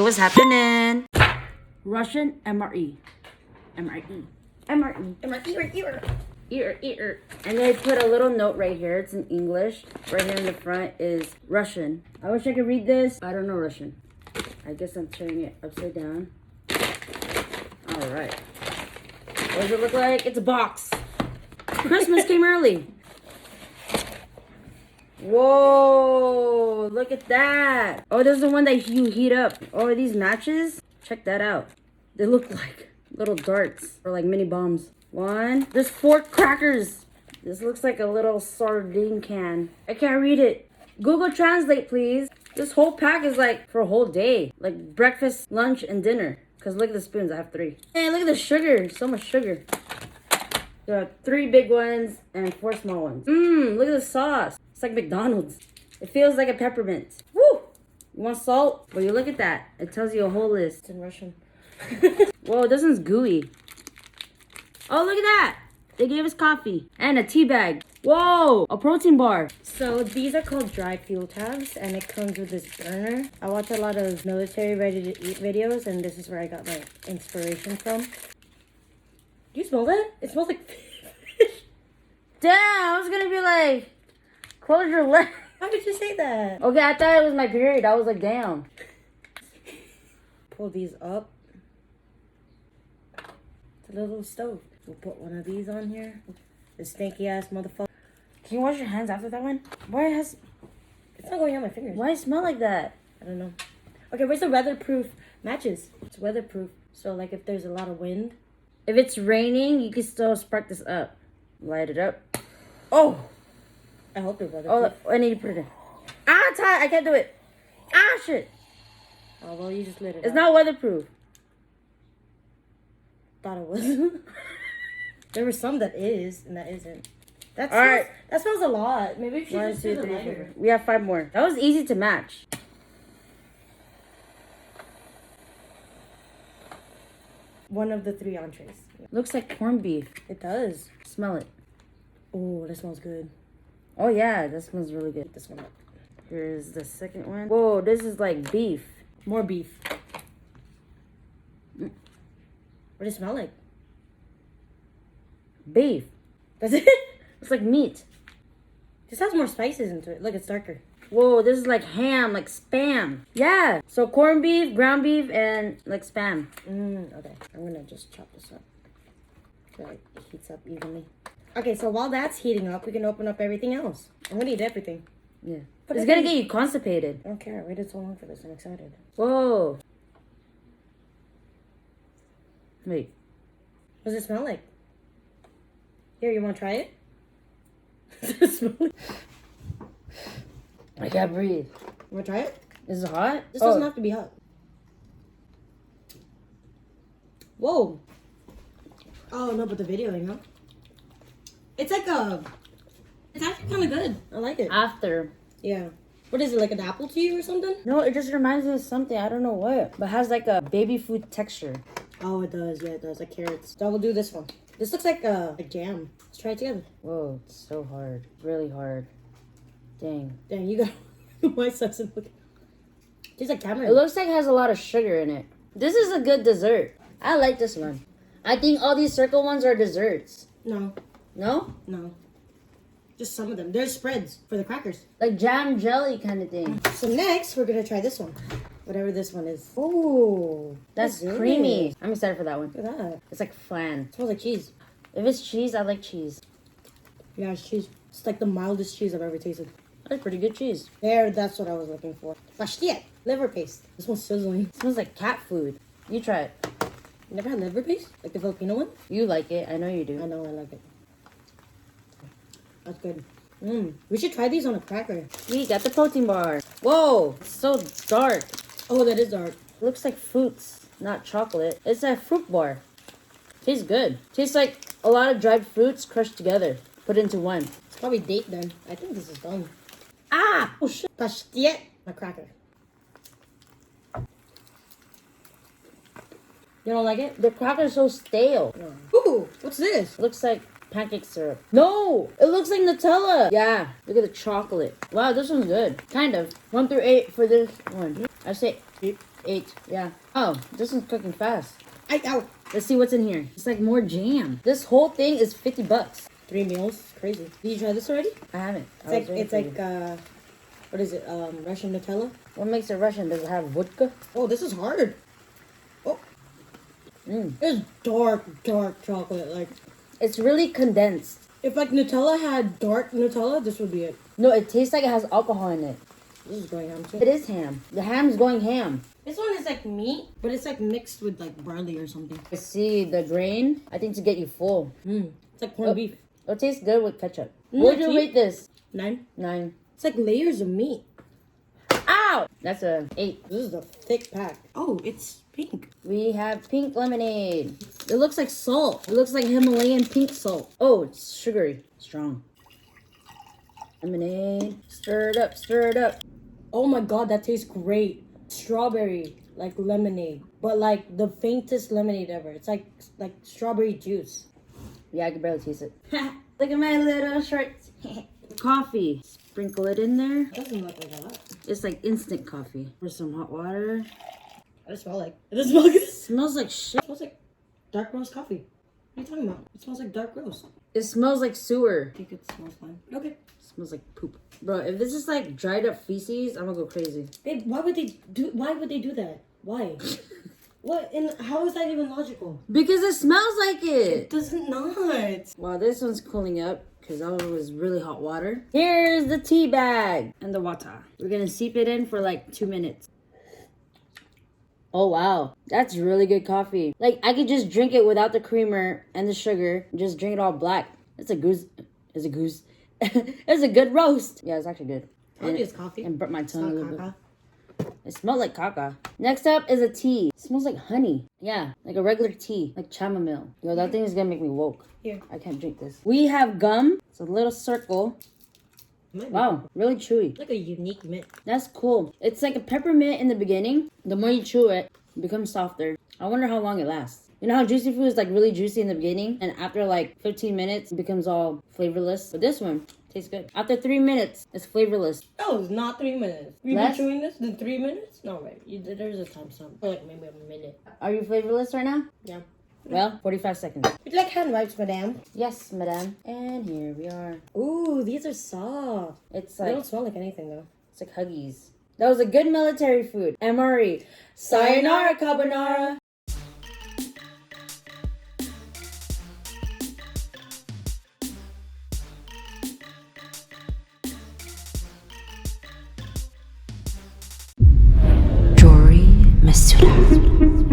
what's happening? Russian MRE. MRE. MRE. Ear. And they put a little note right here. It's in English. Right here in the front is Russian. I wish I could read this. I don't know Russian. I guess I'm turning it upside down. All right. What does it look like? It's a box. Christmas came early. Whoa, look at that. Oh, this is the one that you heat up. Oh, are these matches? Check that out. They look like little darts or like mini bombs. One. There's 4 crackers. This looks like a little sardine can. I can't read it. Google Translate, please. This whole pack is like for a whole day. Like breakfast, lunch, and dinner. Because look at the spoons. I have 3. Hey, look at the sugar. So much sugar. There are 3 big ones and 4 small ones. Look at the sauce. It's like McDonald's. It feels like a peppermint. Woo! You want salt? Well, you look at that. It tells you a whole list. It's in Russian. Whoa, this one's gooey. Oh, look at that. They gave us coffee and a tea bag. Whoa, a protein bar. So these are called dry fuel tabs, and it comes with this burner. I watch a lot of military ready to eat videos, and this is where I got my inspiration from. Do you smell that? It smells like fish. Damn, I was gonna be like, close your leg. How did you say that? Okay, I thought it was my period. I was like, damn. Pull these up. It's a little stove. We'll put one of these on here. This stinky ass motherfucker. Can you wash your hands after that one? Why has... It's not going on my fingers. Why it smell like that? I don't know. Okay, where's the weatherproof matches? It's weatherproof. So like if there's a lot of wind. If it's raining, you can still spark this up. Light it up. Oh! I hope they're weatherproof. Oh, I need to put it in. Ah, it's hot. I can't do it. Ah, shit. Oh, well, you just lit it It's up. not weatherproof. Thought it was. There were some that is, and that isn't. That All smells, right. That smells a lot. Maybe we should 1, just 2, do the 3, lighter. 4. We have 5 more. That was easy to match. One of the 3 entrees. Looks like corned beef. It does. Smell it. Oh, that smells good. Oh, yeah. That smells really good. This one up. Here's the second one. Whoa, this is like beef. More beef. What does it smell like? Beef. Does it? It's like meat. This has more spices into it. Look, it's darker. Whoa, this is like ham, like Spam. Yeah. So corned beef, ground beef, and like Spam. Okay. I'm gonna just chop this up. So it heats up evenly. Okay, so while that's heating up, we can open up everything else. I'm gonna eat everything. Yeah. But It's gonna get you constipated. I don't care. I waited so long for this. I'm excited. Whoa. Wait. What does it smell like? Here, you want to try it? Does it smell like... I can't breathe. You want to try it? Is it hot? This doesn't have to be hot. Whoa. Oh, no, but the video, you know? It's like a... It's actually kind of good. I like it. After. Yeah. What is it, like an apple tea or something? No, it just reminds me of something. I don't know what. But it has like a baby food texture. Oh, it does. Yeah, it does. Like carrots. So we'll do this one. This looks like a jam. Let's try it together. Whoa, it's so hard. Really hard. Dang. Dang, you got... My doesn't look... Tastes like tamarind. It looks like it has a lot of sugar in it. This is a good dessert. I like this one. I think all these circle ones are desserts. No. No? No. Just some of them. There's spreads for the crackers. Like jam jelly kind of thing. So next, we're going to try this one. Whatever this one is. Oh, That's good. creamy. I'm excited for that one. Look at that. It's like flan. It smells like cheese. If it's cheese, I like cheese. Yeah, it's cheese. It's like the mildest cheese I've ever tasted. That's pretty good cheese. There, that's what I was looking for. Pashtiet. Liver paste. This one's sizzling. It smells like cat food. You try it. You never had liver paste? Like the Filipino one? You like it. I know you I do. know, I like it. That's good. We should try these on a cracker. We got the protein bar. Whoa, it's so dark. Oh, that is dark. It looks like fruits, not chocolate. It's a fruit bar. Tastes good. Tastes like a lot of dried fruits crushed together, put into one. It's probably date then. I think this is done. Ah! Oh shit. Pashtiet. My cracker. You don't like it? The cracker's so stale. Ooh, what's this? It looks like pancake syrup. No! It looks like Nutella. Yeah, look at the chocolate. Wow, this one's good. Kind of. 1 through 8 for this one. I say 8. 8. Yeah. Oh, this one's cooking fast. Ow. Let's see what's in here. It's like more jam. This whole thing is $50. 3 meals. Crazy. Did you try this already? I haven't. It's like what is it? Russian Nutella. What makes it Russian? Does it have vodka? Oh, this is hard. Oh. It's dark chocolate. Like, It's really condensed. if like Nutella had dark Nutella, this would be it. No, it tastes like it has alcohol in it. This is going ham too. It is ham. The ham's going ham. This one is like meat, but it's like mixed with like barley or something. I see the grain. I think to get you full. It's like corned beef. It tastes good with ketchup. What would you rate this? 9. 9. It's like layers of meat. Ow! That's a 8. This is a thick pack. Oh, it's pink. We have pink lemonade. It looks like salt. It looks like Himalayan pink salt. Oh, it's sugary. Strong. Lemonade. Stir it up, stir it up. Oh my god, that tastes great. Strawberry, like lemonade, but like the faintest lemonade ever. It's like strawberry juice. Yeah, I can barely taste it. Look at my little shorts. Coffee. Sprinkle it in there. It doesn't look like a lot. It's like instant coffee. Pour some hot water. What does it smell like? It doesn't smell good. It Smells like shit. smells like dark roast coffee. What are you talking about? It smells like dark roast. It smells like sewer. I think it smells fine. Okay. Smells like poop. Bro, if this is like dried up feces, I'm gonna go crazy. Babe, why would they do that? Why? What? And how is that even logical? Because it smells like It it. does not. Wow, this one's cooling up because that one was really hot water. Here's the tea bag and the water. We're gonna seep it in for like 2 minutes. Oh wow, that's really good coffee. Like I could just drink it without the creamer and the sugar. Just drink it all black. It's a goose. It's a goose. It's a good roast. Yeah, it's actually good. Told you it's coffee. And burnt my It's tongue a not little bit. caca. It smells like caca. Next up is a tea. It smells like honey. Yeah, like a regular tea, like chamomile. Yo, that thing is gonna make me woke. Here. I can't drink this. We have gum. It's a little circle. Might be Wow, really chewy. like a unique mint. That's cool. It's like a peppermint in the beginning. The more you chew it, it becomes softer. I wonder how long it lasts. You know how juicy food is like really juicy in the beginning, and after like 15 minutes, it becomes all flavorless. But this one tastes good. After 3 minutes, it's flavorless. No, it's not 3 minutes. We've Less? been chewing this in 3 minutes? No, right. There's a time stamp. Or like maybe a minute. Are you flavorless right now? Yeah. Well, 45 seconds. Would you like hand wipes, madame? Yes, madame. And here we are. Ooh, these are soft. It's They like don't smell like anything though. it's like Huggies. That was a good military food. MRE. Sayonara, carbonara. JORI MEZUDA.